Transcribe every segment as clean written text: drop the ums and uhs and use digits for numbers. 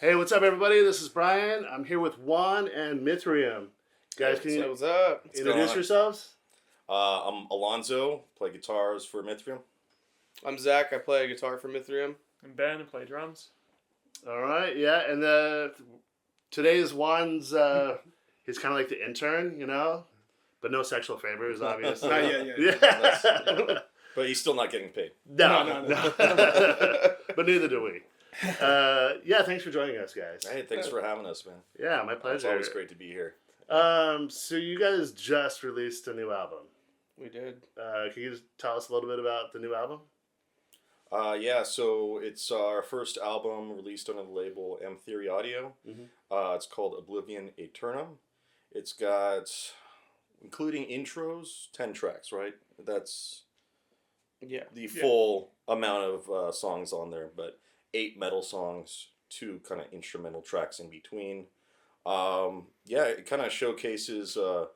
Hey, what's up, everybody? This is Brian. I'm here with Juan and Mythraeum. Guys, can you What's up? introduce yourselves? I'm Alonzo, play guitars for Mythraeum. I'm Zach. I play guitar for Mythraeum. I'm Ben. I play drums. All right, yeah, and today is Juan's. He's kind of like the intern, you know, but no sexual favors, obviously. Not yet. Yeah. But he's still not getting paid. No. No. But neither do we. Yeah, thanks for joining us, guys. Hey, thanks for having us, man. Yeah, my It's pleasure. always great to be here. So you guys just released a new album. We did. Can you just tell us a little bit about the new album? Yeah, so it's our first album released on the label M Theory Audio. Mhm. It's called Oblivion Aeternam. It's got, including intros, 10 tracks, right? That's Yeah. the full amount of songs on there, but 8 metal songs, 2 kind of instrumental tracks in between. Yeah, it kind of showcases a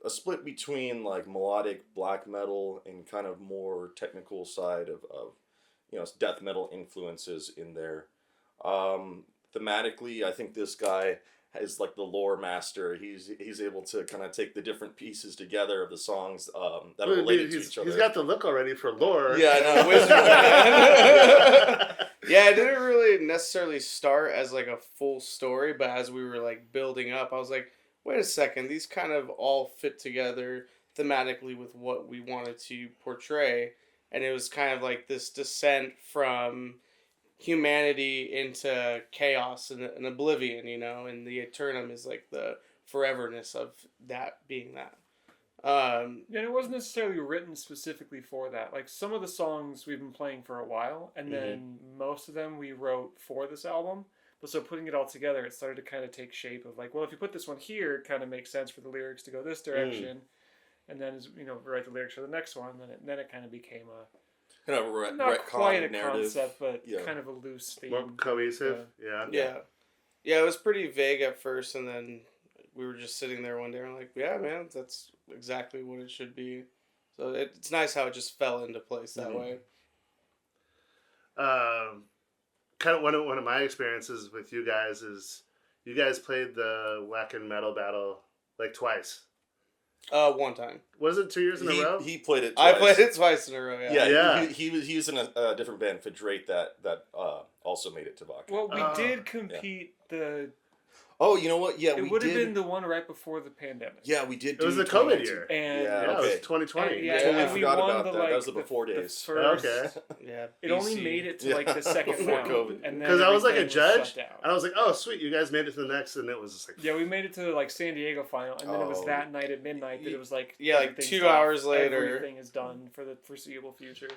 split between like melodic black metal and kind of more technical side of death metal influences in there. Thematically, I think this guy is like the lore master. He's able to kind of take the different pieces together of the songs that are related to each other. He's got the look already for lore. Yeah, I know. Yeah, it didn't really necessarily start as like a full story, but as we were like building up, I was like, wait a second, these kind of all fit together thematically with what we wanted to portray. And it was kind of like this descent from humanity into chaos and oblivion, you know, and the Aeternam is like the foreverness of that being that. And it wasn't necessarily written specifically for that. Like, some of the songs we've been playing for a while, and then most of them we wrote for this album. But so putting it all together, it started to kind of take shape of like, well, if you put this one here, it kind of makes sense for the lyrics to go this direction. And then, write the lyrics for the next one. Then it kind of became a, not quite a concept, but kind of a loose theme. More cohesive. Yeah. Yeah, it was pretty vague at first, and then we were just sitting there one day and we're like, yeah, man, that's exactly what it should be. So it's nice how it just fell into place that way. Kind of one of my experiences with you guys is you guys played the Wacken Metal Battle like twice. One time. Was it 2 years in a row? He played it twice. I played it twice in a row, yeah. Yeah. He was in a different band, Fidrate, that also made it to Wacken. Well, we did compete the... Oh, you know what? Yeah, it would have been the one right before the pandemic. Yeah, we did. It was the COVID year. And It was 2020. And, Totally and we forgot won about the, that. like, That was the before days. first, Okay. Yeah. It only made it to like the second Before round. COVID. And then Because I was like a everything judge, shut down. and I was like, "Oh, sweet, you guys made it to the next," and it was just like, Yeah, we made it to like San Diego final, and then it was Oh. that night at midnight that it was like Yeah, like everything's 2 done. hours later. Everything is done for the foreseeable future.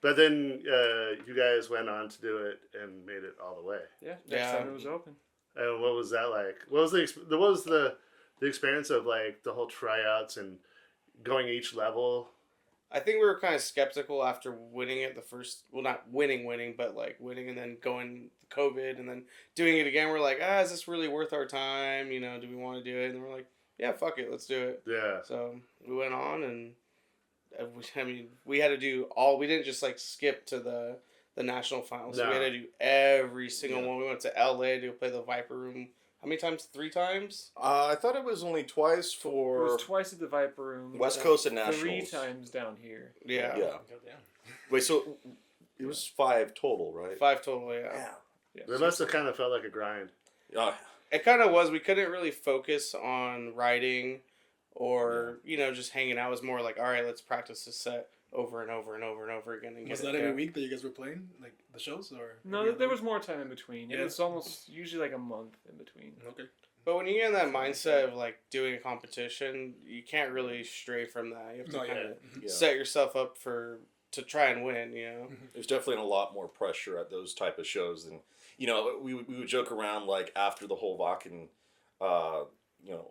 But then you guys went on to do it and made it all the way. Yeah, next Yeah. time it was open. And what was that like? What was the experience of like the whole tryouts and going each level? I think we were kind of skeptical after winning it the first, well, not winning, but like winning and then going COVID and then doing it again. We're like, is this really worth our time? You know, do we want to do it? And then we're like, yeah, fuck it, let's do it. Yeah. So we went on and we had to do we didn't just like skip to the national finals. So we had to do every single one. We went to LA to play the Viper Room. How many times? 3 times? I thought it was only twice It for was twice at the Viper Room. West Coast and Nationals. 3 times down here. Yeah. Yeah. Wait, so it was 5 total, right? 5 total, yeah. Yeah. It must have kind of felt like a grind. It kind of was. We couldn't really focus on writing or, just hanging out. It was more like, all right, let's practice this set over and over and over and over again. And was that every week that you guys were playing, like the shows, or No, there was more time in between. Yeah. It was almost usually like a month in between. Okay. But when you get in that mindset of like doing a competition, you can't really stray from that. You have to kind of set yourself up to try and win. There's definitely a lot more pressure at those type of shows than we would joke around like after the whole Wacken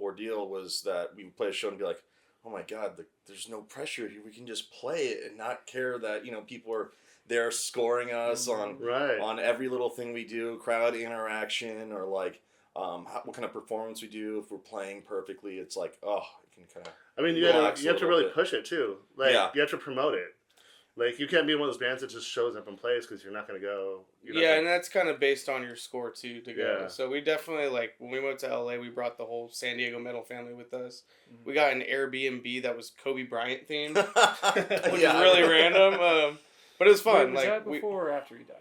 ordeal was that we would play a show and be like, oh my God, there's no pressure here. We can just play it and not care that people are there scoring us on every little thing we do, crowd interaction, or like what kind of performance we do. If we're playing perfectly, it's like, you can kind of. I mean, you have to really push it too. Like you have to promote it. Like, you can't be one of those bands that just shows up and plays because you're not going to go. And that's kind of based on your score, too, to go. Yeah. So we definitely, like, when we went to LA, we brought the whole San Diego metal family with us. Mm-hmm. We got an Airbnb that was Kobe Bryant themed, which is really random. But it was fun. Wait, was that before or after he died?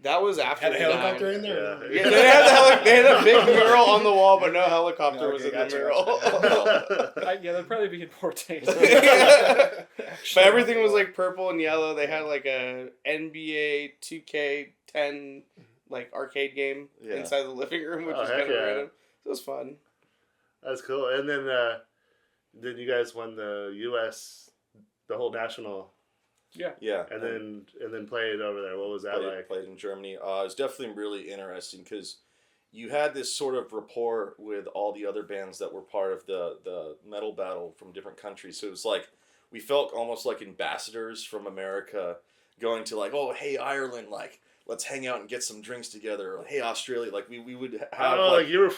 That was after had a he helicopter died. in there? Yeah, they had a big mural on the wall, but no helicopter was in the mural. Yeah, that'd probably be in poor taste. But everything was like purple and yellow. They had like a NBA 2K10 like arcade game inside the living room, which was kind of random. It was fun. That's cool. And then you guys won the U.S. the whole national. Yeah. And then played over there. What was that like? Played in Germany. It was definitely really interesting because you had this sort of rapport with all the other bands that were part of the metal battle from different countries. So it was like we felt almost like ambassadors from America going to like, oh, hey, Ireland, like, let's hang out and get some drinks together. Or, hey, Australia, like we would have. Oh, like you were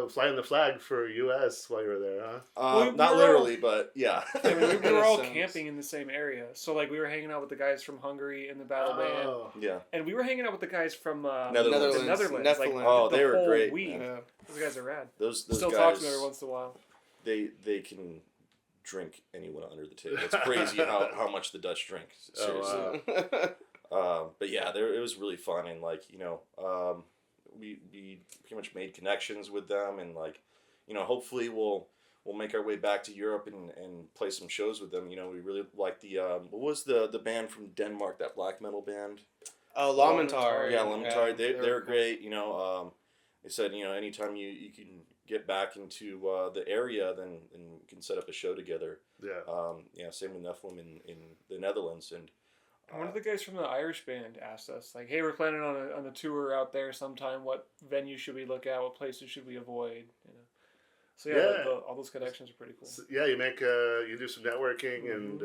flying the flag for U.S. while you were there, huh? Not literally, but yeah. We were all camping in the same area, so like we were hanging out with the guys from Hungary in the battle band. Yeah. And we were hanging out with the guys from Netherlands. the Netherlands. Like, they were great. Week. Yeah. Those guys are rad. Those still guys, talk to them every once in a while. They can drink anyone under the table. It's crazy how much the Dutch drink. Seriously. Oh, wow. But yeah, it was really fun, and like we pretty much made connections with them, and like hopefully we'll make our way back to Europe and play some shows with them. We really like the what was the band from Denmark, that black metal band? Oh, Lamentar. Yeah, Lamentar. They're great. They said anytime you can get back into the area, then we can set up a show together. Yeah. Same with Nephilim in the Netherlands. And one of the guys from the Irish band asked us, like, hey, we're planning on a tour out there sometime. What venue should we look at? What places should we avoid? So all those connections are pretty cool. So, yeah, you make you do some networking, and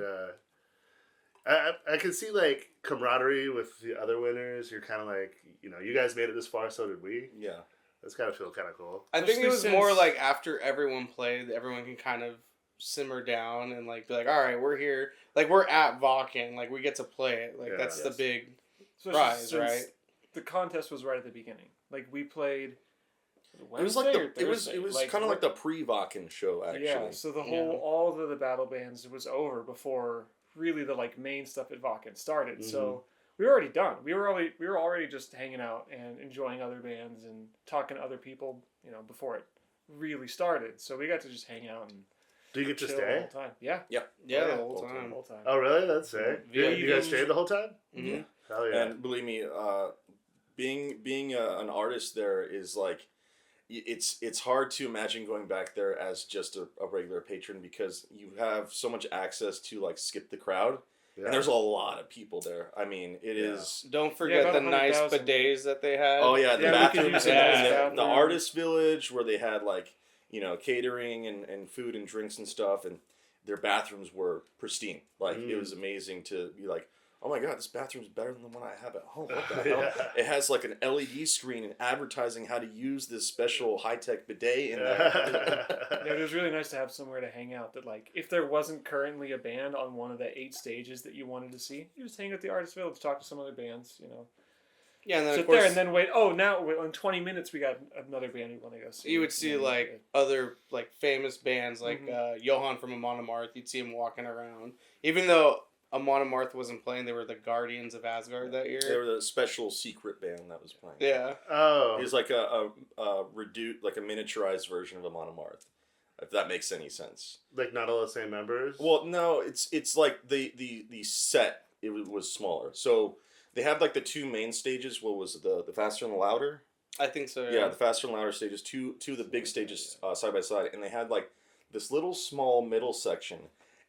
I can see like camaraderie with the other winners. You're kind of like, you guys made it this far, so did we. Yeah. That's gotta feel kind of cool. I think it was more like after everyone played, everyone can kind of simmer down and like be like, all right, we're here. Like, we're at Wacken. Like, we get to play it. Like, that's the big prize, right? The contest was right at the beginning. Like, we played Wednesday, it was kind of like the pre-Wacken show, actually. Yeah, so the whole all of the battle bands was over before really the like main stuff at Wacken started. Mm-hmm. So we were already done. We were already just hanging out and enjoying other bands and talking to other people, before it really started. So we got to just hang out and do you get to stay the whole time? Yeah. Yep. Yeah, the whole time. Oh, really? That's sick. You guys stayed the whole time? Mm-hmm. Hell yeah. And believe me, being an artist there is like, it's hard to imagine going back there as just a regular patron, because you have so much access to like skip the crowd. Yeah. And there's a lot of people there. I mean, it is. Don't forget the nice bidets that they had. Oh yeah, the bathrooms in the artist village where they had like, catering and food and drinks and stuff, and their bathrooms were pristine. Like it was amazing to be like, oh my god, this bathroom's better than the one I have at home. What the hell? It has like an LED screen and advertising how to use this special high-tech bidet in there. It was really nice to have somewhere to hang out that, like, if there wasn't currently a band on one of the 8 stages that you wanted to see, you just hang at the Artist Village, talk to some other bands, Yeah, and then sit of course, there and then wait. Oh, now in 20 minutes we got another band we want to go see. You would see like other like famous bands like Johan from Amon Amarth. You'd see him walking around, even though Amon Amarth wasn't playing. They were the Guardians of Asgard that year. They were the special secret band that was playing. Yeah. Oh. It was like a reduced, like a miniaturized version of Amon Amarth, if that makes any sense. Like not all the same members? Well, no, it's like the set, it was smaller. So they had like the 2 main stages. What was it, the Faster and the Louder? I think so. Yeah, the Faster and Louder stages, two of the big stages side by side, and they had like this little small middle section,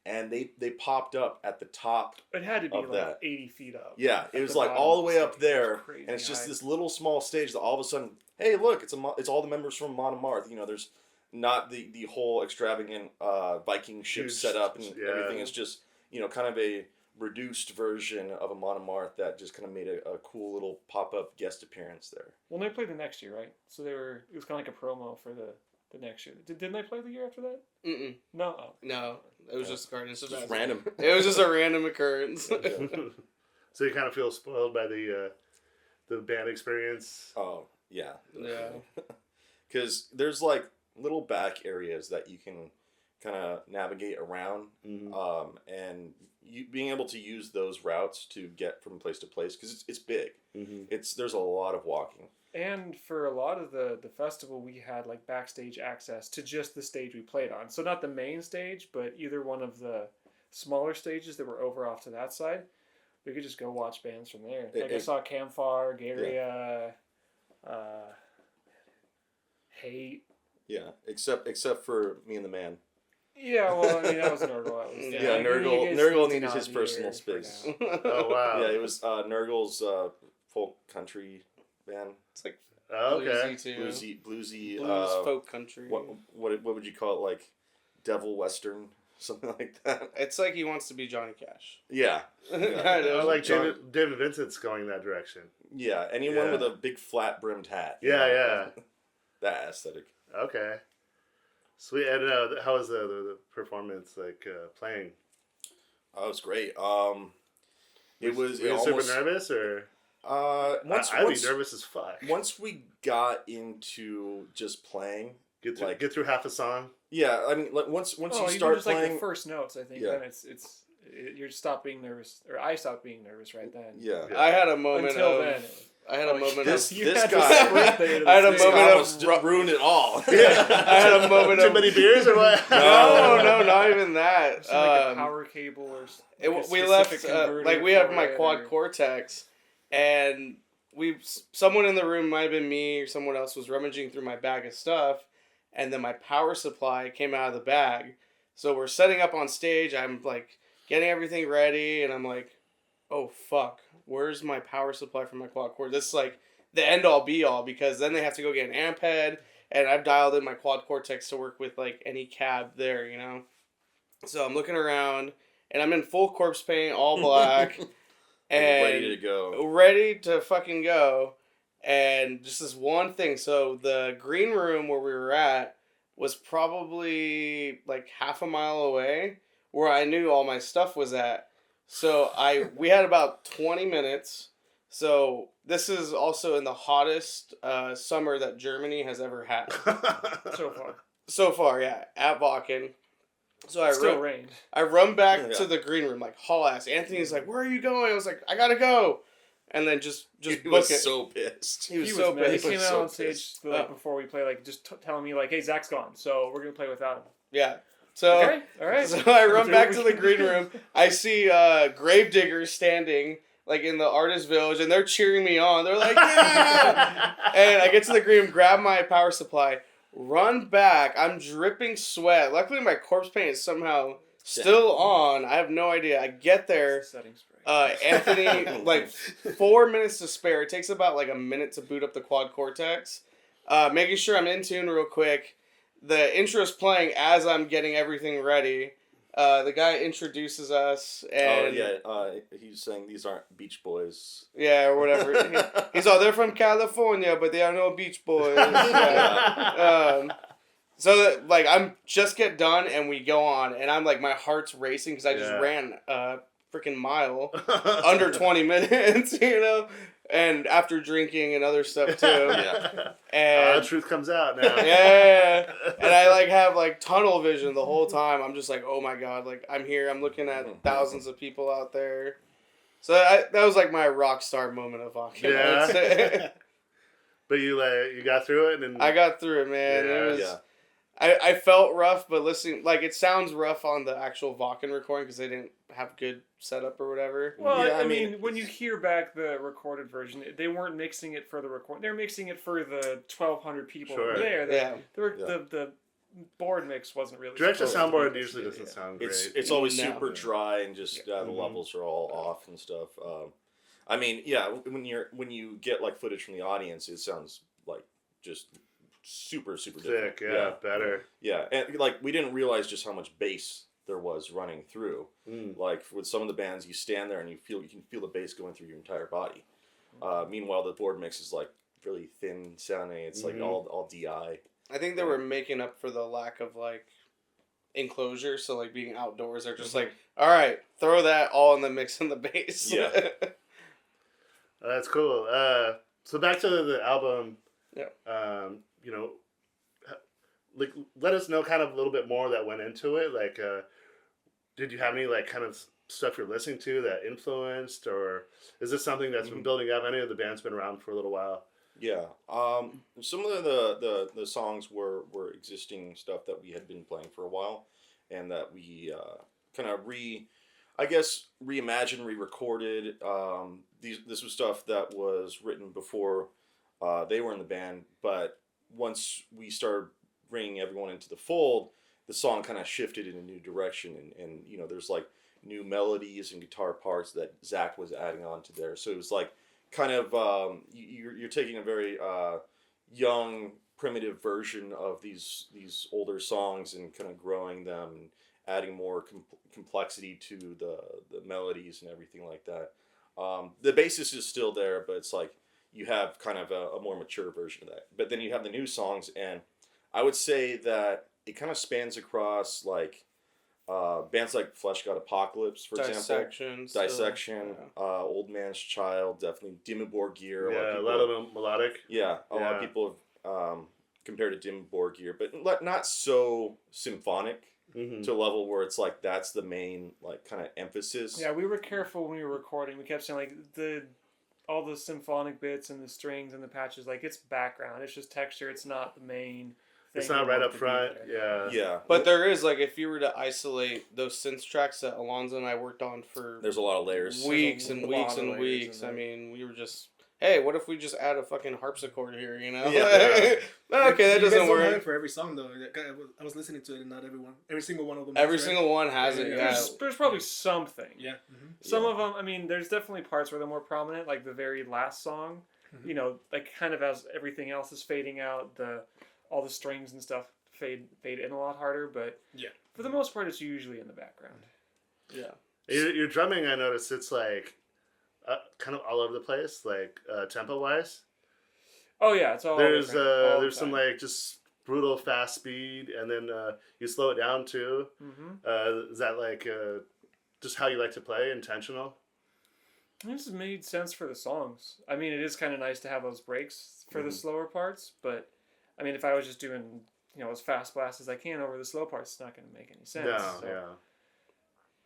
and they popped up at the top. It had to be like 80 feet up. Yeah, it was like all the way up there, and it's just this little small stage that all of a sudden, hey, look, it's all the members from Amon Amarth. There's not the whole extravagant Viking ship set up and everything. It's just kind of a reduced version of Amon Amarth that just kind of made a cool little pop-up guest appearance there. Well, they played the next year, right? So it was kind of like a promo for the the next year. Didn't they play the year after that? Mm-mm. No. Oh. No, it was just Guardians of Just Battle. random. It was just a random occurrence. So you kind of feel spoiled by the band experience. Oh yeah. Yeah. Because there's like little back areas that you can kind of navigate around, and you being able to use those routes to get from place to place because it's big. There's a lot of walking. And for a lot of the festival, we had like backstage access to just the stage we played on. So not the main stage, but either one of the smaller stages that were over off to that side. We could just go watch bands from there. I saw Campfire, Garia, Hate. Yeah, except for Me and the Man. Yeah, well, I mean, that was Nurgle. Nurgle needed his personal space. Oh, wow. Yeah, it was Nurgle's folk country band. It's like okay. bluesy too. Bluesy. Blues folk country. What would you call it? Like devil western, something like that. It's like he wants to be Johnny Cash. Yeah. Kind of. I like David Vincent's going that direction. Yeah, anyone with a big flat brimmed hat. Yeah. That aesthetic. Okay. Sweet. And how was the performance like playing? Oh, it was great. Were you super nervous or? I'd be nervous as fuck. Once we got into just playing, get through half a song. Yeah, I mean, like once you start just playing, like the first notes, I think then you're stop being nervous, or I stopped being nervous right then. Yeah. I had a moment Until of. then. I had a moment this of. guy. I had a moment of. Ruined it all. I had a moment of. Too many beers or what? No, not even that. Like a power cable or. We left. We have my quad cortex, and someone in the room, might have been me or someone else, was rummaging through my bag of stuff, and then my power supply came out of the bag. So we're setting up on stage. I'm like getting everything ready, and I'm like, oh fuck, where's my power supply for my quad cord? This is like the end all be all, because then they have to go get an amp head, and I've dialed in my quad cortex to work with like any cab there, you know. So I'm looking around, and I'm in full corpse paint, all black. And ready to fucking go, and just this one thing. So the green room where we were at was probably like half a mile away, where I knew all my stuff was at. So we had about 20 minutes. So this is also in the hottest summer that Germany has ever had. So far, yeah, at Wacken. So rained. I run back to the green room, like haul ass. Anthony's like, "Where are you going?" I was like, "I gotta go," and then just he was so pissed. He was so pissed. He came out on stage before we play, like just telling me like, "Hey, Zach's gone, so we're gonna play without him." Yeah. So okay, all right. So I run back to the green room. I see gravediggers standing like in the artist village, and they're cheering me on. They're like, "Yeah!" And I get to the green room, grab my power supply. Run back. I'm dripping sweat. Luckily, my corpse paint is somehow still on. I have no idea. I get there. Anthony, like 4 minutes to spare. It takes about like a minute to boot up the quad cortex. Making sure I'm in tune real quick. The intro's playing as I'm getting everything ready. The guy introduces us, and he's saying these aren't Beach Boys. Yeah, or whatever. He's all, they're from California, but they are no Beach Boys. So like I'm just get done and we go on, and I'm like my heart's racing because I just ran a freaking mile under 20 minutes, you know. And after drinking and other stuff too. And the truth comes out now. Yeah. And I like have like tunnel vision the whole time. I'm just like, oh my God, like I'm here. I'm looking at thousands of people out there. So that was like my rock star moment of Wacken. Yeah. But you got through it, and I got through it, man. Yeah. It was. I felt rough, but listening, like it sounds rough on the actual Wacken recording because they didn't have good setup or whatever. Well, I mean, when you hear back the recorded version, they weren't mixing it for the record. They're mixing it for the 1,200 people there. The board mix wasn't really. Direct soundboard usually doesn't sound great. It's always super dry and just the levels are all off and stuff. I mean, when you get like footage from the audience, it sounds like just super different. Better. Yeah, and like we didn't realize just how much bass there was running through. Like with some of the bands, you stand there and you can feel the bass going through your entire body. Meanwhile, the board mix is like really thin sounding. It's like all DI. I think they were making up for the lack of like enclosure, so like being outdoors, they're just like, all right, throw that all in the mix in the bass. Yeah. That's cool. So back to the album. Yeah. You know, like let us know kind of a little bit more that went into it. Like, did you have any like kind of stuff you're listening to that influenced, or is this something that's been building up? I know the band's been around for a little while. Yeah. Some of the songs were existing stuff that we had been playing for a while, and that we kind of reimagined, re-recorded. This was stuff that was written before they were in the band, but once we started bringing everyone into the fold, the song kind of shifted in a new direction, and you know, there's like new melodies and guitar parts that Zach was adding on to there. So it was like kind of you're taking a very young, primitive version of these older songs and kind of growing them and adding more complexity to the melodies and everything like that. The basis is still there, but it's like you have kind of a more mature version of that. But then you have the new songs, and I would say that it kind of spans across like bands like Flesh God Apocalypse, for example. Dissection, Old Man's Child, definitely Dimmu Borgir. Yeah, a lot of them melodic. Yeah, a lot of people have compared to Dimmu Borgir, but not so symphonic to a level where it's like that's the main like kind of emphasis. Yeah, we were careful when we were recording. We kept saying like all the symphonic bits and the strings and the patches, like it's background. It's just texture. It's not the main. It's not right up front. Yeah. But there is, like, if you were to isolate those synth tracks that Alonzo and I worked on for there's a lot of layers. Weeks and weeks and weeks. I mean, we were just, hey, what if we just add a fucking harpsichord here, you know? Yeah. Okay, that doesn't work. Have it for every song, though. I was listening to it, and not every single one of them. Every single one has it, yeah. There's probably something. Yeah. Some of them, I mean, there's definitely parts where they're more prominent, like the very last song. You know, like kind of as everything else is fading out, all the strings and stuff fade in a lot harder, but for the most part, it's usually in the background. Yeah. Your drumming, I noticed, it's like kind of all over the place, like tempo wise. Oh yeah, it's all. There's some like just brutal fast speed, and then you slow it down too. Is that like just how you like to play, intentional? This has made sense for the songs. I mean, it is kind of nice to have those breaks for the slower parts, but I mean, if I was just doing, you know, as fast blast as I can over the slow parts, it's not going to make any sense.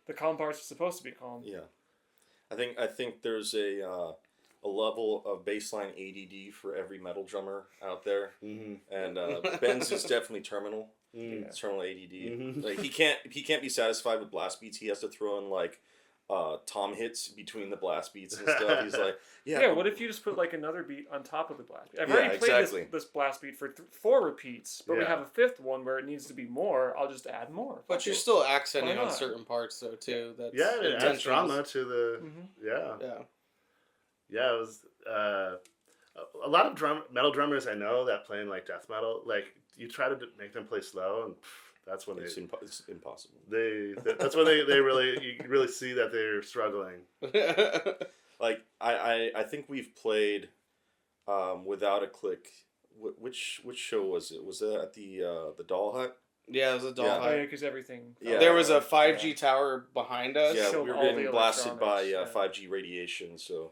The calm parts are supposed to be calm. Yeah, I think there's a level of baseline ADD for every metal drummer out there, and Ben's is definitely terminal. It's terminal ADD. Like he can't be satisfied with blast beats. He has to throw in like tom hits between the blast beats and stuff. He's like, what if you just put like another beat on top of the blast beat? I've already played this blast beat for 4 repeats, but we have a 5th one where it needs to be more. I'll just add more. But you're still accenting on certain parts though too. That's it adds drama to the It was a lot of metal drummers I know that play in like death metal. Like you try to make them play slow, and that's when it's impossible. That's when they you really see that they're struggling. Like I think we've played without a click. Which show was it? Was that at the Doll Hut? Yeah, it was a Doll Hut. Oh yeah, because everything. Yeah, there was a 5G tower behind us. Yeah, we were getting blasted by 5G radiation. So.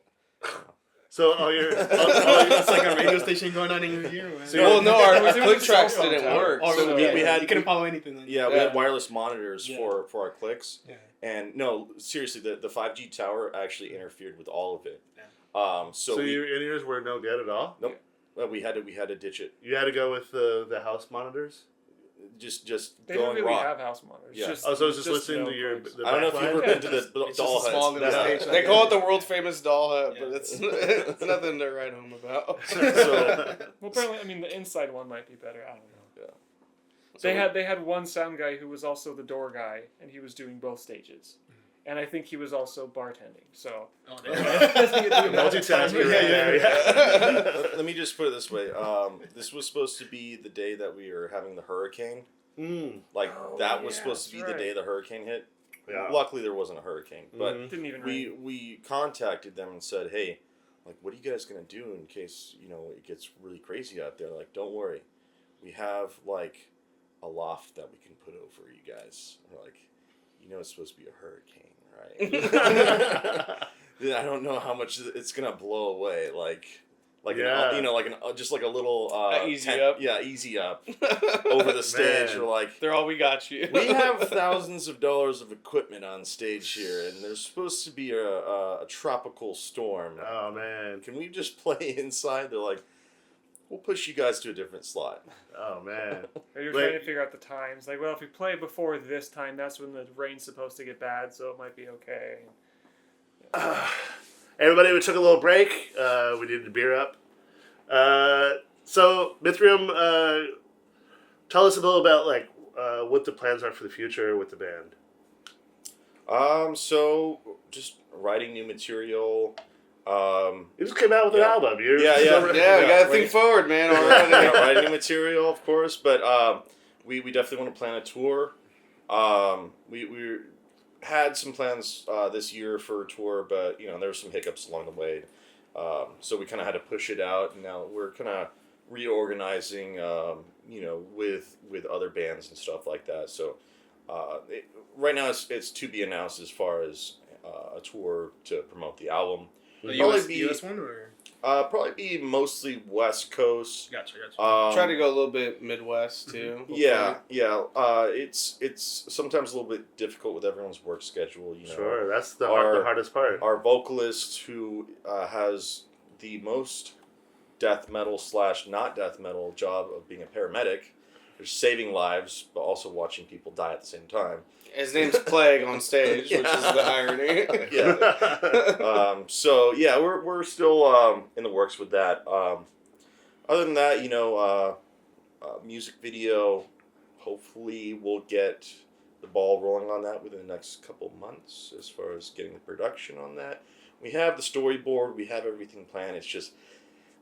So it's like a radio station going on in your ear. Well, no, our click tracks didn't work. So we had you couldn't follow anything. Then. Yeah, we had wireless monitors for our clicks. Yeah. And no, seriously, the 5G tower actually interfered with all of it. Yeah. So your in-ears were no good at all? Nope. We had to ditch it. You had to go with the house monitors? Just they going don't really raw. have house monitors. Yeah. So it's just listening to your. I don't know if you've ever been to the Doll Hut. They call it the world famous Doll Hut, but it's nothing to write home about. Well, apparently, I mean, the inside one might be better. I don't know. Yeah. So they had one sound guy who was also the door guy, and he was doing both stages. And I think he was also bartending. So multitasking. Let me just put it this way. This was supposed to be the day that we were having the hurricane. That was supposed to be the day the hurricane hit. Yeah. Luckily, there wasn't a hurricane. But didn't even we contacted them and said, hey, like, what are you guys gonna do in case it gets really crazy out there? Like, don't worry. we have like a loft that we can put over you guys. We're like, it's supposed to be a hurricane, right? I don't know how much it's gonna blow away. Like just like a little easy tent, up. Yeah, easy up over the stage. Man. We're like, They're all we got you. we have thousands of dollars of equipment on stage here, and there's supposed to be a tropical storm. Oh man, Can we just play inside? They're like, we'll push you guys to a different slot. oh man. You're trying to figure out the times. Like, well, if we play before this time, that's when the rain's supposed to get bad, so it might be okay. Everybody, we took a little break. We needed a beer up. So Mythraeum, tell us a little about like what the plans are for the future with the band. So just writing new material. You just came out with an album. Yeah, we gotta think forward, man. Already. Writing new material, of course, but we definitely want to plan a tour. We had some plans this year for a tour, but there were some hiccups along the way, so we kind of had to push it out. And now we're kind of reorganizing, with other bands and stuff like that. So right now it's to be announced as far as a tour to promote the album. The Probably US one or? Probably be mostly West Coast. Gotcha. Try to go a little bit Midwest too. Yeah. It's sometimes a little bit difficult with everyone's work schedule. Sure, that's the hardest part. Our vocalist, who has the most death metal / not death metal job of being a paramedic, is saving lives, but also watching people die at the same time. His name's Plague on stage, which is the irony. So yeah, we're still in the works with that. Other than that, music video. Hopefully, we'll get the ball rolling on that within the next couple months. As far as getting the production on that, we have the storyboard. We have everything planned. It's just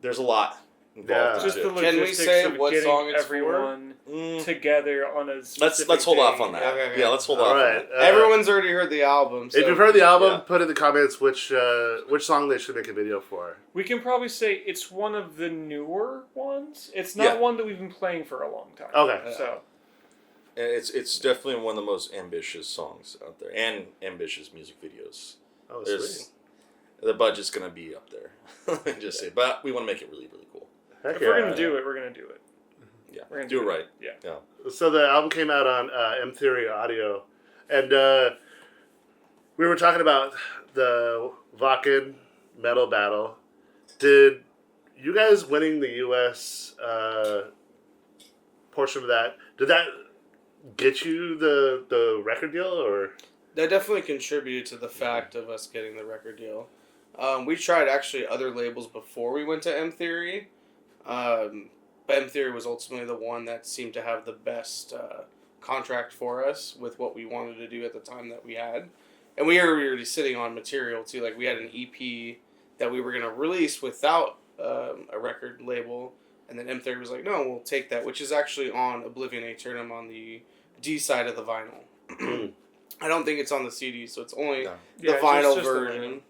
there's a lot involved. Just the Can we logistics say of what getting song it's everyone together on a specific Let's hold day. off on that. Okay. Yeah, let's hold All off right. on that. Everyone's already heard the album. So If you've heard the album, Yeah. put in the comments which song they should make a video for. We can probably say it's one of the newer ones. It's not Yeah. one that we've been playing for a long time. Okay. So It's definitely one of the most ambitious songs out there, and ambitious music videos. Oh, There's- sweet. The budget's gonna be up there. Let me just say, but we want to make it really, really cool. Heck if yeah. we're gonna do it, we're gonna do it. Yeah, We're gonna do it do it. right. Yeah. So the album came out on M Theory Audio, and we were talking about the Wacken Metal Battle. Did you guys winning the U.S. Portion of that, did that get you the record deal, or? that definitely contributed to the fact of us getting the record deal. We tried actually other labels before we went to M Theory, but M Theory was ultimately the one that seemed to have the best contract for us with what we wanted to do at the time that we had. And we were already sitting on material too. Like we had an EP that we were going to release without a record label. And then M Theory was like, no, we'll take that, which is actually on Oblivion Aeternam on the D side of the vinyl. I don't think it's on the CD, so it's only the vinyl just the version. vinyl.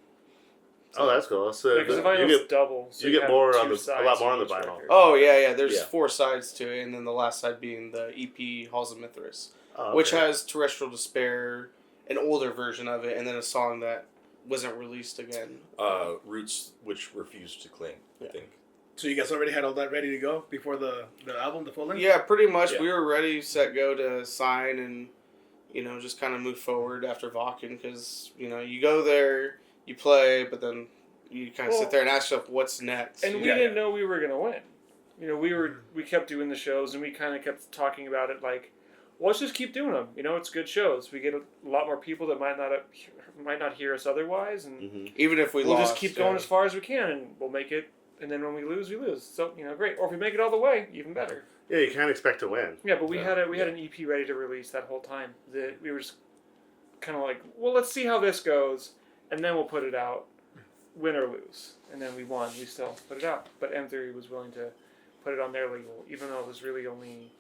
Oh, that's cool. So Because the you vinyl's get double. So you get have more two on the- a sides lot more of on the each vinyl. record. Oh, yeah. There's Yeah. 4 sides to it, and then the last side being the EP Halls of Mythraeum, oh, which okay. has Terrestrial Despair, an older version of it, and then a song that wasn't released again. Roots which refused to cling, I think. So you guys already had all that ready to go before the album, the full length? Yeah, pretty much. Yeah. We were ready, set, go to sign and, just kind of move forward after Wacken because, you go there, you play, but then you kind of sit there and ask yourself, what's next? And we didn't know we were gonna win. We kept doing the shows, and we kind of kept talking about it like, well, let's just keep doing them. It's good shows. We get a lot more people that might not hear us otherwise, and Even if we'll lost, just keep going as far as we can, and we'll make it. And then when we lose, we lose. So great. Or if we make it all the way, even better. Yeah, you can't expect to win. Yeah, but we had an EP ready to release that whole time. That we were just kind of like, well, let's see how this goes, and then we'll put it out, win or lose. And then we won. We still put it out. But M3 was willing to put it on their label, even though it was really only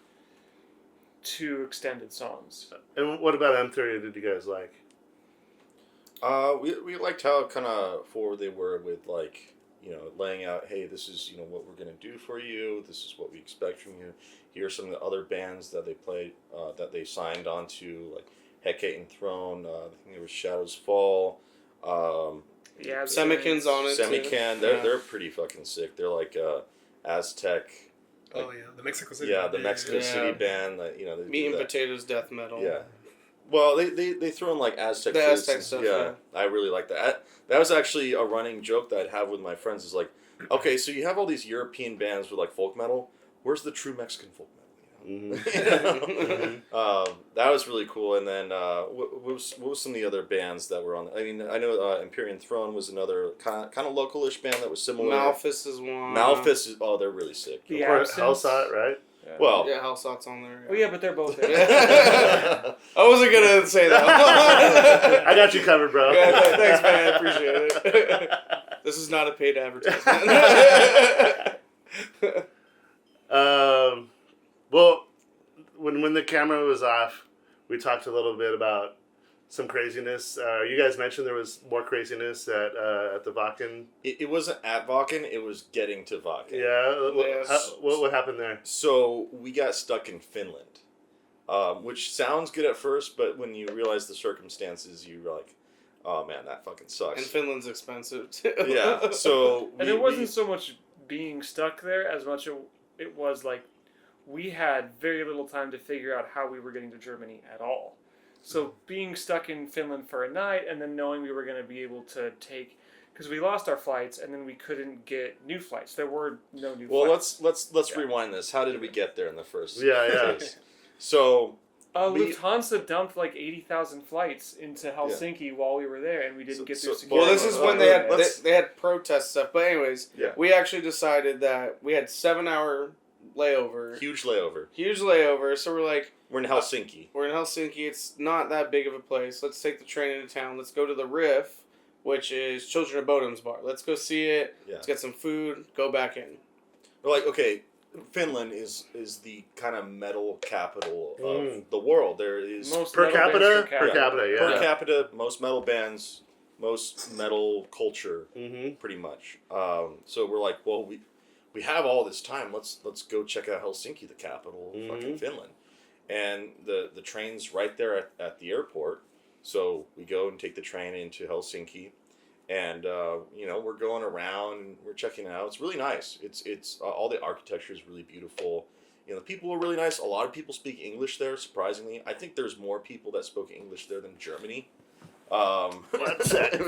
2 extended songs. And what about M3 did you guys like? We liked how kind of forward they were with laying out, hey, this is what we're gonna do for you. This is what we expect from you. Here are some of the other bands that they played, that they signed onto, like Hecate and Throne. I think there was Shadows Fall. Semican's on it. Semican, they're pretty fucking sick. They're like Aztec. Like, the Mexico City. Yeah, the Mexico City band. That they Meat and Potatoes death metal. Yeah. Well, they throw in like Aztec. The Aztec stuff. Yeah, I really like that. That was actually a running joke that I'd have with my friends. Is like, okay, so you have all these European bands with like folk metal. Where's the true Mexican folk metal? That was really cool. And then what was some of the other bands that were on? I mean, I know Empyrean Throne was another kind of localish band that was similar. Malphus is one. Malphus is they're really sick. Hellsot, right? Yeah. Well, yeah, Hellsot's on there. Yeah. But they're both there. I wasn't gonna say that. I got you covered, bro. Yeah, thanks, man. I appreciate it. This is not a paid advertisement. Well, when the camera was off, we talked a little bit about some craziness. You guys mentioned there was more craziness at the Wacken. It wasn't at Wacken, it was getting to Wacken. Yeah, what happened there? So we got stuck in Finland, which sounds good at first, but when you realize the circumstances, you're like, oh man, that fucking sucks. And Finland's expensive too. Yeah, so... And it wasn't so much being stuck there as much it was like we had very little time to figure out how we were getting to Germany at all. So being stuck in Finland for a night and then knowing we were going to be able to take, because we lost our flights and then we couldn't get new flights. There were no new flights. Well, let's rewind this. How did we get there in the first place? So Lufthansa dumped like 80,000 flights into Helsinki while we were there, and we didn't get through security. Well, this is when they had protest stuff. But anyways, we actually decided that we had 7-hour layover. Huge layover. So we're like, we're in Helsinki. It's not that big of a place. Let's take the train into town. Let's go to the Riff, which is Children of Bodom's bar. Let's go see it. Yeah. Let's get some food. Go back in. We're like, okay, Finland is the kind of metal capital of the world. There is per capita, yeah. Per capita, most metal bands, most metal culture, pretty much. So we're like, well, we have all this time. Let's go check out Helsinki, the capital of fucking Finland. And the train's right there at the airport. So we go and take the train into Helsinki. And, we're going around and we're checking it out. It's really nice. It's all the architecture is really beautiful. The people are really nice. A lot of people speak English there, surprisingly. I think there's more people that spoke English there than Germany. It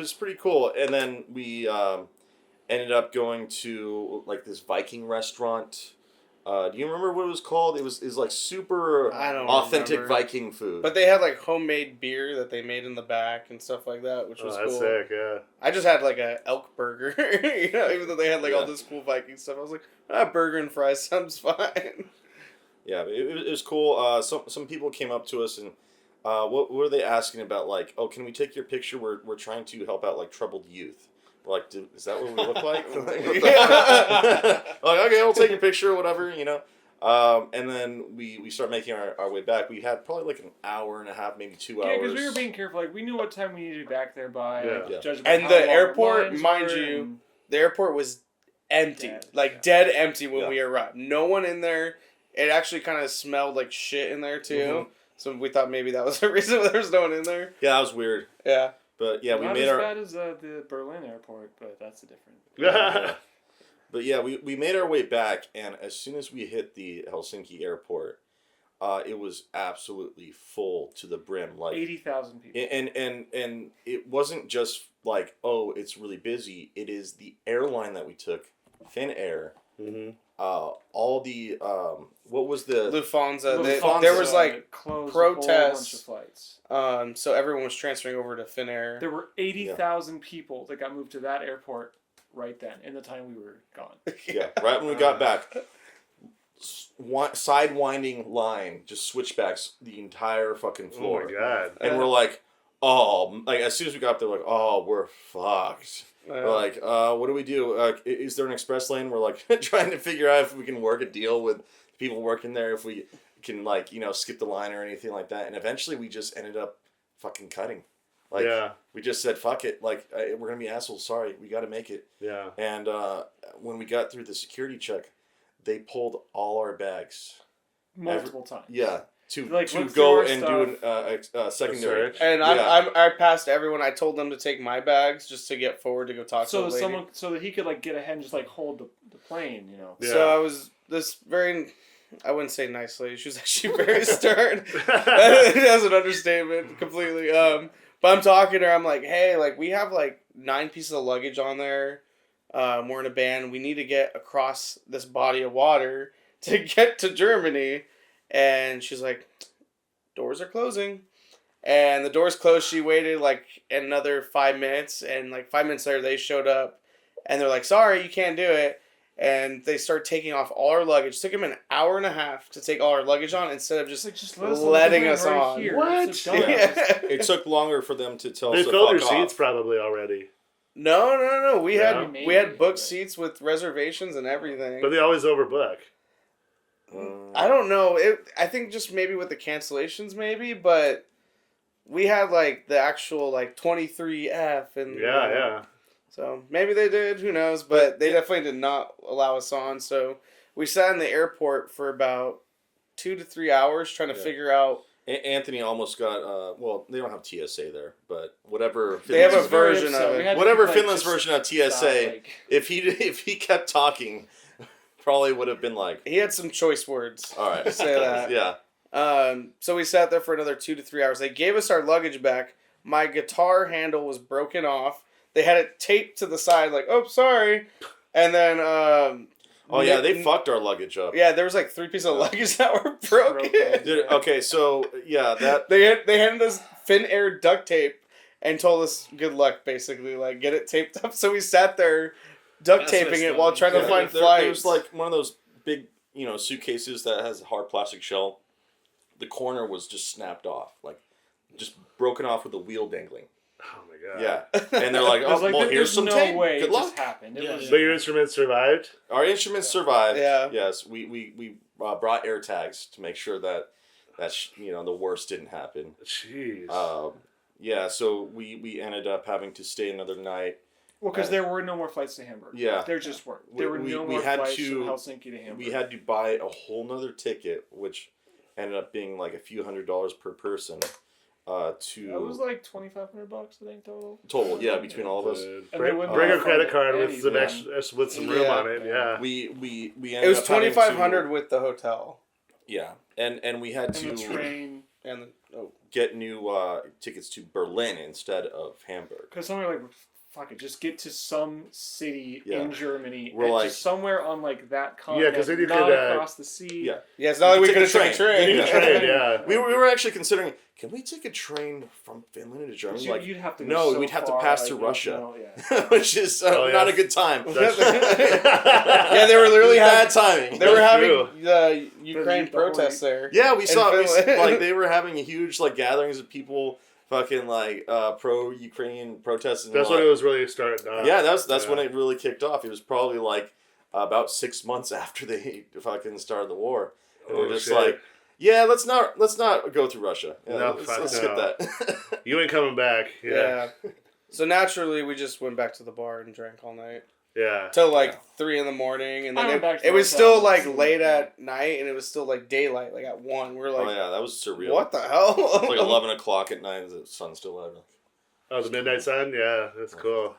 was pretty cool. And then we ended up going to like this Viking restaurant. Do you remember what it was called? It was like super authentic Viking food. But they had like homemade beer that they made in the back and stuff like that, which was cool. That's sick, yeah. I just had like a elk burger, even though they had like all this cool Viking stuff. I was like, burger and fries sounds fine. Yeah, it was cool. Some people came up to us and what were they asking about? Like, oh, can we take your picture? We're trying to help out like troubled youth. Like, is that what we look like? Like, okay, I'll take a picture or whatever, And then we start making our way back. We had probably like an hour and a half, maybe 2 hours. Yeah, because we were being careful. Like, we knew what time we needed to be back there by. And the airport, mind you, the airport was empty. Dead empty when we arrived. No one in there. It actually kind of smelled like shit in there, too. So we thought maybe that was the reason there was no one in there. Yeah, that was weird. Yeah. But yeah, we made our... Not as bad as the Berlin airport, but that's a different... But yeah, we made our way back, and as soon as we hit the Helsinki airport, it was absolutely full to the brim. Like 80,000 people. And it wasn't just like, oh, it's really busy. It is the airline that we took, Finnair. All the what was the Lufthansa? There was like protests. So everyone was transferring over to Finnair. There were 80,000 people that got moved to that airport right then, in the time we were gone. Right when we got back. Sidewinding line, just switchbacks the entire fucking floor. Oh my god! And we're like, as soon as we got up there, like, we're fucked. We're like, what do we do? Is there an express lane? We're like trying to figure out if we can work a deal with people working there, if we can skip the line or anything like that. And eventually we just ended up fucking cutting. Like, we just said, fuck it. Like, we're going to be assholes. Sorry. We got to make it. Yeah. And when we got through the security check, they pulled all our bags. Multiple times. Yeah. To Like, go and do a secondary. And I passed everyone. I told them to take my bags just to get forward to go talk to the lady. So that he could like get ahead and just like hold the plane, you know. Yeah. So I was this very, I wouldn't say nice lady. She was actually very stern. That's an understatement completely. But I'm talking to her. I'm like, hey, like we have like 9 pieces of luggage on there. We're in a band. We need to get across this body of water to get to Germany. And she's like, doors are closing. And the doors closed. She waited like another 5 minutes. And like 5 minutes later, they showed up. And they're like, sorry, you can't do it. And they start taking off all our luggage. It took them an hour and a half to take all our luggage on instead of just letting us on. Here. What? It took longer for them to tell us They to filled fuck your seats off. probably already. No. We Yeah. had booked seats with reservations and everything. But they always overbook. I don't know. I think just maybe with the cancellations, maybe. But we had like the actual like 23F and Yeah. So maybe they did, who knows? But they definitely did not allow us on. So we sat in the airport for about 2 to 3 hours trying to figure out. Anthony almost got, well, they don't have TSA there, but whatever. They have a version of it. Whatever Finland's version of TSA, if he kept talking, probably would have been like. He had some choice words. All right. To say that. Yeah. So we sat there for another 2 to 3 hours. They gave us our luggage back. My guitar handle was broken off. They had it taped to the side, like, oh, sorry. And then, they fucked our luggage up. Yeah, there was like 3 pieces of luggage that were broken. Dude, okay, so, yeah, that... They handed us Finnair duct tape and told us good luck, basically. Like, get it taped up. So we sat there duct taping it while trying to find flights. There's like one of those big, suitcases that has a hard plastic shell. The corner was just snapped off. Like, just broken off with the wheel dangling. Oh my god. Yeah. And they're like, oh, well, here's some tape. Way good it luck. just happened. But your instruments survived? Our instruments survived. Yeah. Yes. We brought air tags to make sure that the worst didn't happen. Jeez. Yeah, so we ended up having to stay another night. Well, because there were no more flights to Hamburg. Yeah. There just weren't. There were no more flights from Helsinki to Hamburg. We had to buy a whole nother ticket, which ended up being like a few $100s per person. That was like $2,500, I think, total. Total, yeah, between all of us. Bring a credit card with some extra, with some room on it. Yeah. We ended it was up having $2,500 with the hotel. Yeah, and we had to the train get new tickets to Berlin instead of Hamburg. Because somewhere like, fuck it, just get to some city in Germany. We're like, just somewhere on like that continent. Yeah, because then you not could across the sea. Yeah, it's not like we could have taken a train. Yeah. We were actually considering, can we take a train from Finland into Germany? You'd have to go no, so we'd have to far, pass through Russia, which is not a good time. Yeah, they were literally bad timing. They were having the Ukraine protests there. Yeah, we saw like they were having huge like gatherings of people. Fucking like pro-Ukrainian protests. And that's when it was really starting. Yeah, that's when it really kicked off. It was probably like about 6 months after they fucking started the war. And we're just like, yeah, let's not go through Russia. Yeah, no, let's skip that. You ain't coming back. Yeah. So naturally, we just went back to the bar and drank all night. Yeah. Till like 3 a.m, and then it was still like late at night, and it was still like daylight, like at 1. We're like, oh yeah, that was surreal. What the hell? It's like 11 o'clock at night, and the sun's still out. Oh, the midnight sun. Yeah, that's cool.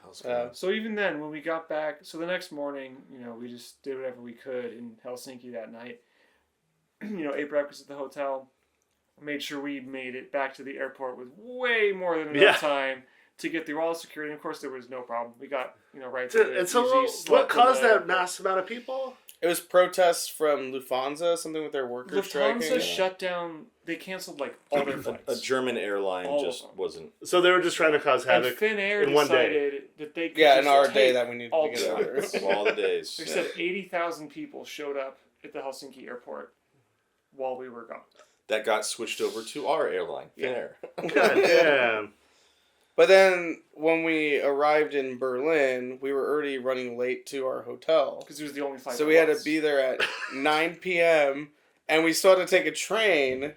So even then, when we got back, so the next morning, we just did whatever we could in Helsinki that night. Ate breakfast at the hotel. Made sure we made it back to the airport with way more than enough time to get through all the security. And of course, there was no problem. We got, right to the And so what caused that mass amount of people? It was protests from Lufthansa, something with their workers striking. Lufthansa shut down. They canceled like all their flights. A German airline just wasn't. So they were just trying to cause havoc. And Finnair in one day. That they could in our day that we needed to get out. All the days. They said 80,000 people showed up at the Helsinki airport while we were gone. That got switched over to our airline, Finnair. God damn. But then when we arrived in Berlin, we were already running late to our hotel. Because it was the only flight. So we had to be there at 9 p.m. And we still had to take a train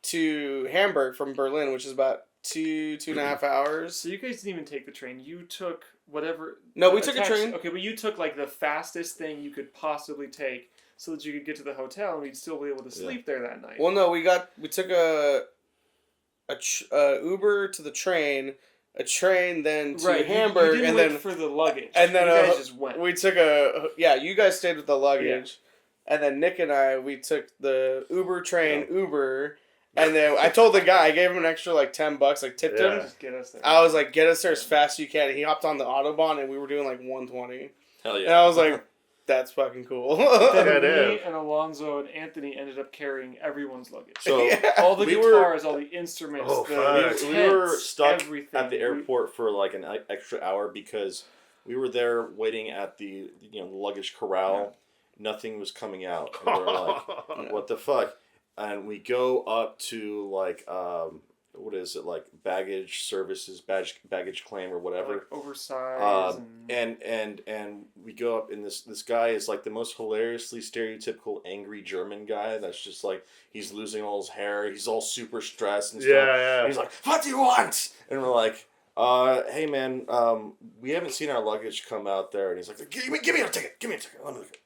to Hamburg from Berlin, which is about 2.5 hours. So you guys didn't even take the train. You took whatever. No, we took a train. Okay, but you took like the fastest thing you could possibly take so that you could get to the hotel and we'd still be able to sleep there that night. Well, no, we took a Uber to the train, a train then to Hamburg, you didn't and wait then for the luggage. And then you guys just went. We took you guys stayed with the luggage, and then Nick and I we took the Uber train Uber. And then I told the guy, I gave him an extra like $10, like tipped him. Just get us there. I was like, get us there as fast as you can. And he hopped on the Autobahn and we were doing like 120. Hell yeah. And I was like, that's fucking cool. Then me and Alonzo and Anthony ended up carrying everyone's luggage. So all the guitars, all the instruments, we were stuck at the airport for like an extra hour because we were there waiting at the the luggage corral. Yeah. Nothing was coming out. And we were like, what the fuck? And we go up to like what is it, like baggage services, baggage claim or whatever, like oversized. And we go up, and this guy is like the most hilariously stereotypical angry German guy. That's just like he's losing all his hair. He's all super stressed and stuff. Yeah. And he's like, "What do you want?" And we're like, "Hey man, we haven't seen our luggage come out there." And he's like, "Give me a ticket. Give me a ticket. Let me look.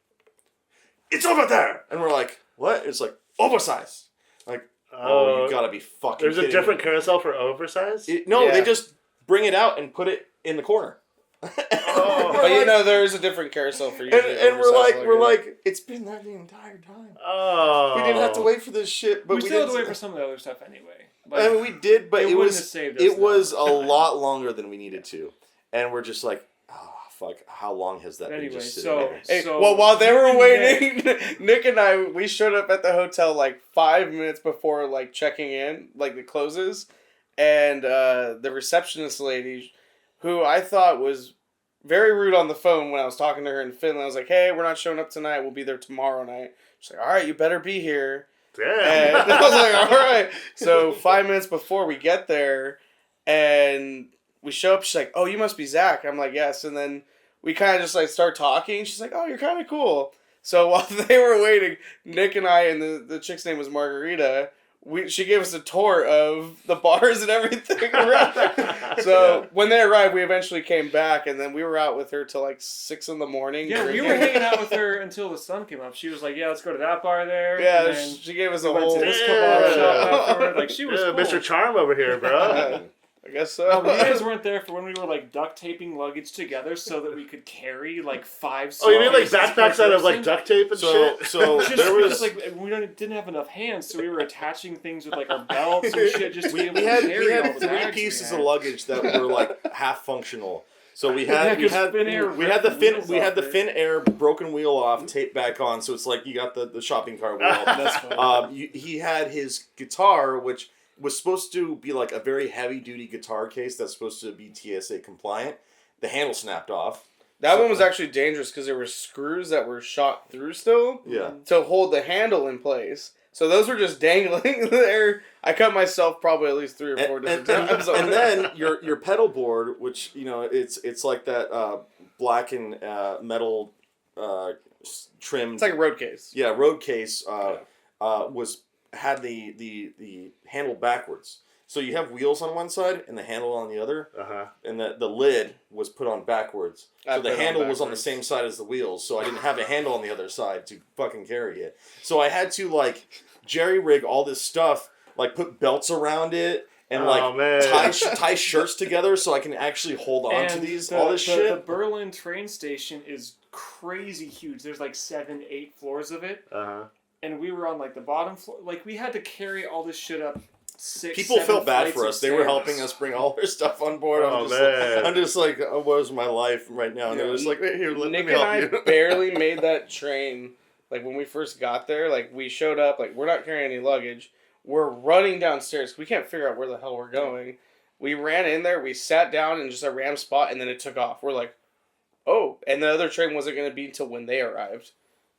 It's over there." And we're like, "What?" It's like oversized. Like, oh, you gotta be fucking There's kidding a different me. carousel for oversized? They just bring it out and put it in the corner. But there's a different carousel for you. And we're like, it's been that the entire time. Oh. We didn't have to wait for this shit, but we still had to wait for some of the other stuff anyway. Like, I mean, we did, but it was a time. lot longer than we needed to, and we're just like, oh fuck, how long has that been just sitting there? Hey, well, while they were waiting, Nick and I, we showed up at the hotel like 5 minutes before like checking in, like it closes, and the receptionist lady, who I thought was very rude on the phone when I was talking to her in Finland. I was like, hey, we're not showing up tonight. We'll be there tomorrow night. She's like, all right, you better be here. Damn. And I was like, all right. So 5 minutes before we get there and we show up, she's like, oh, you must be Zach. I'm like, yes. And then we kind of just like start talking. She's like, oh, you're kind of cool. So while they were waiting, Nick and I, and the chick's name was Margarita, she gave us a tour of the bars and everything around there. So when they arrived, we eventually came back, and then we were out with her till like 6 a.m. Yeah, we were hanging out with her until the sun came up. She was like, "Yeah, let's go to that bar there." Yeah, and then she gave us we a went whole to this kebab shop afterward. Like she was cool. Mr. Charm over here, bro. I guess so. No, but you guys weren't there for when we were like duct taping luggage together so that we could carry like 5. Oh, you mean like backpacks out of like duct tape and shit? So there was like we didn't have enough hands, so we were attaching things with like our belts and shit just to be able to we carry all had the 3 bags pieces we of had. luggage that were like half functional. So we had Finnair the Finnair broken wheel off, taped back on, so it's like you got the shopping cart wheel. That's funny. He had his guitar, which was supposed to be like a very heavy duty guitar case that's supposed to be TSA compliant. The handle snapped off. That one was actually dangerous because there were screws that were shot through still to hold the handle in place. So those were just dangling there. I cut myself probably at least 3 or 4 different times. And then your pedal board, which it's like that black and metal trimmed. It's like a road case. Yeah, road case had the handle backwards. So you have wheels on one side and the handle on the other. And the lid was put on backwards. So the handle was on the same side as the wheels. So I didn't have a handle on the other side to fucking carry it. So I had to like jerry rig all this stuff, like put belts around it and tie shirts together so I can actually hold on to these all this shit. The Berlin train station is crazy huge. There's like 7, 8 floors of it. And we were on like the bottom floor. Like we had to carry all this shit up 6. People felt bad for us. They were helping us bring all their stuff on board. I'm just like, what is my life right now? And they're just like, hey, here, let me help you. Nick and I barely made that train. Like when we first got there, like we showed up, like we're not carrying any luggage. We're running downstairs. We can't figure out where the hell we're going. We ran in there. We sat down in just a ram spot, and then it took off. We're like, oh. And the other train wasn't going to be until when they arrived.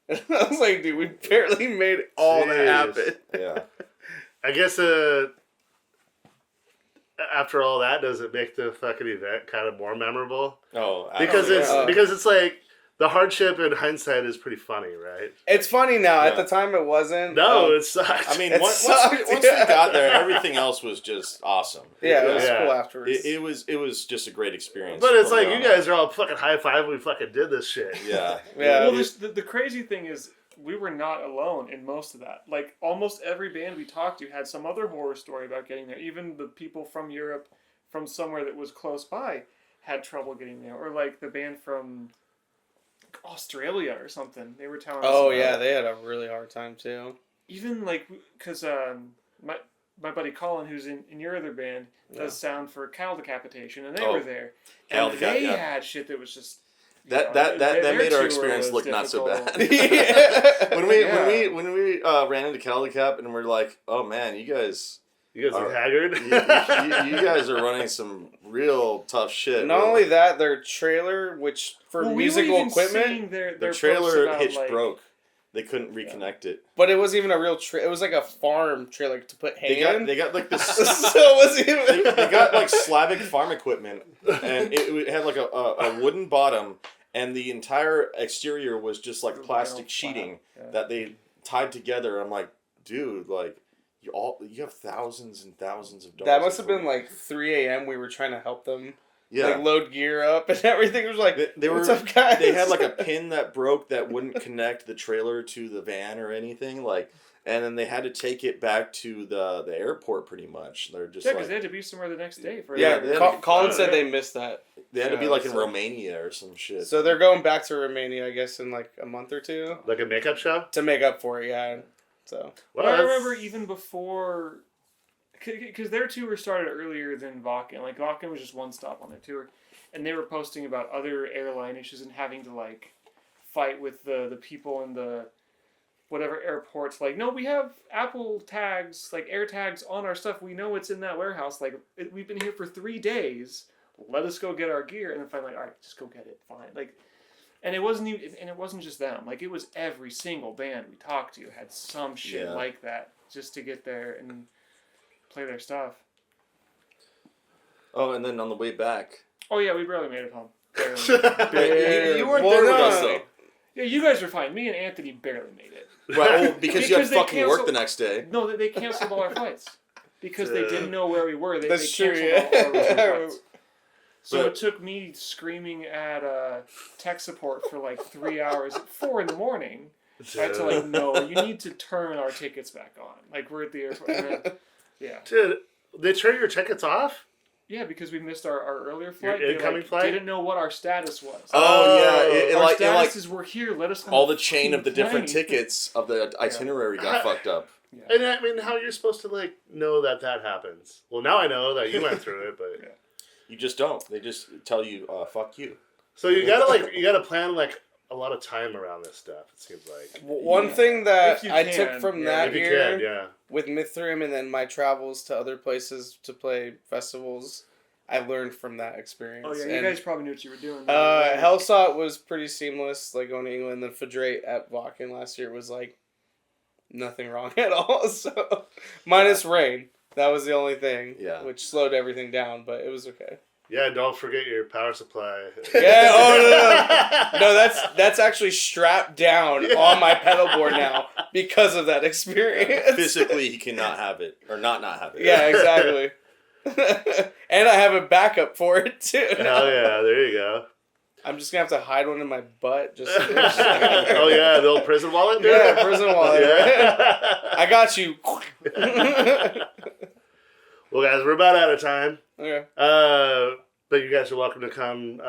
And I was like, dude, we barely made all that happen. Yeah. I guess after all that, does it make the fucking event kind of more memorable? Oh, because it's like the hardship in hindsight is pretty funny, right? It's funny now. At the time, it wasn't. No, it sucked. I mean, once sucked, we got there, everything else was just awesome. Yeah, it was cool afterwards. It was just a great experience. But it's like, you guys are all fucking high five. We fucking did this shit. Yeah. Well, the crazy thing is, we were not alone in most of that. Like, almost every band we talked to had some other horror story about getting there. Even the people from Europe, from somewhere that was close by, had trouble getting there. Or, like, the band from Australia or something. They were telling us about they had a really hard time, too. Even, like, because my buddy Colin, who's in your other band, does sound for cow decapitation, and they were there. And they had shit that was just... That made our experience look difficult. Not so bad. when we ran into Caldecap and we're like, oh man, you guys are haggard. you guys are running some real tough shit. Not only that, their trailer, which for musical equipment, the trailer hitch broke. They couldn't reconnect it. But it wasn't even a real trailer. It was like a farm trailer to put hay in. They got like this. So it wasn't even... they got like Slavic farm equipment, and it had like a wooden bottom, and the entire exterior was just like plastic sheeting that they tied together. I'm like, dude, like you have thousands and thousands of dollars. That must have been like 3 a.m. We were trying to help them. Yeah. Like load gear up and everything. It was like, what's up, guys? They had like a pin that broke that wouldn't connect the trailer to the van or anything. Like, and then they had to take it back to the airport pretty much. They're just because they had to be somewhere the next day. For Colin said they missed that. They had to be like in Romania or some shit. So they're going back to Romania, I guess, in like a month or two. Like a makeup show? To make up for it, yeah. So. Well, I remember even before... Because their tour started earlier than Wacken. Like, Wacken was just one stop on their tour. And they were posting about other airline issues and having to, like, fight with the people in the whatever airports. Like, no, we have Apple tags, like, air tags on our stuff. We know it's in that warehouse. Like, we've been here for 3 days. Let us go get our gear. And then finally, all right, just go get it. Fine. Like, and it wasn't even, and it wasn't just them. Like, it was every single band we talked to had some shit like that just to get there and play their stuff. Oh, and then on the way back. Oh yeah, we barely made it home. You weren't there with us though. Yeah, you guys were fine. Me and Anthony barely made it. Right, well, because you had fucking work the next day. No, they canceled all our flights because they didn't know where we were. They canceled all our flights. So it took me screaming at tech support for like 3 hours at 4 a.m. I had to like, no, you need to turn our tickets back on. Like we're at the airport. And then, yeah. Dude, they turned your tickets off? Yeah, because we missed our earlier flight. Your incoming flight? Didn't know what our status was. Oh, yeah. Our statuses were here. Let us all the chain of the different tickets of the itinerary got fucked up. Yeah. And I mean, how you're supposed to like know that happens? Well, now I know that you went through it, but you just don't. They just tell you, "Fuck you." So you gotta plan like a lot of time around this stuff. It seems like one thing that I took from that year, with Mythraeum and then my travels to other places to play festivals, I learned from that experience. Oh yeah, you guys probably knew what you were doing. Hellsot was pretty seamless, like going to England. Then Fadrate at Wacken last year was like nothing wrong at all. So minus rain, that was the only thing, which slowed everything down, but it was okay. Yeah, don't forget your power supply. Yeah, no, that's actually strapped down on my pedal board now because of that experience. Physically, he cannot have it, or not have it. Yeah, exactly. And I have a backup for it too. Hell yeah, there you go. I'm just gonna have to hide one in my butt. Just oh yeah, the old prison wallet. Dude? Yeah, prison wallet. Yeah. I got you. Well, guys, we're about out of time. Okay. But you guys are welcome to come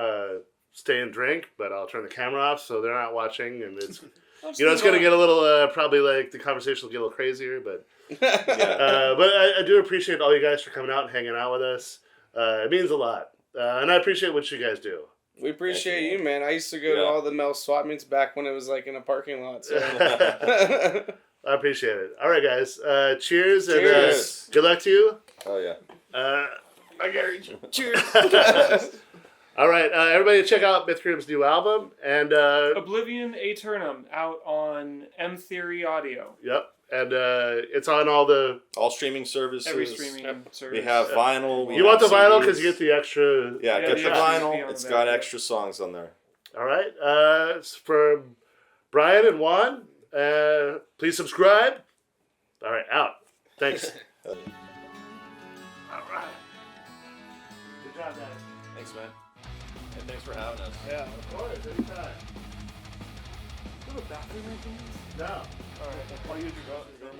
stay and drink, but I'll turn the camera off so they're not watching, and it's it's going to get a little probably like the conversation will get a little crazier, but but I do appreciate all you guys for coming out and hanging out with us. It means a lot, and I appreciate what you guys do. We appreciate you, man. I used to go to all the Mel swap meets back when it was like in a parking lot. So. I appreciate it. All right, guys. Cheers. And good luck to you. Oh yeah. I Gary. Cheers. All right, everybody, check out Mythraeum's new album and Oblivion Aeternam out on M Theory Audio. Yep, and it's on all streaming services. Every streaming service. We have vinyl. You want the vinyl because you get the extra. Yeah, get the vinyl. It's got extra songs on there. All right. For Brian and Juan, please subscribe. All right, out. Thanks. All right. Good job, guys. Thanks, man. And thanks for having us. Yeah. Of course, anytime. Do you have a bathroom or anything? No. All right. I'll use your bathroom.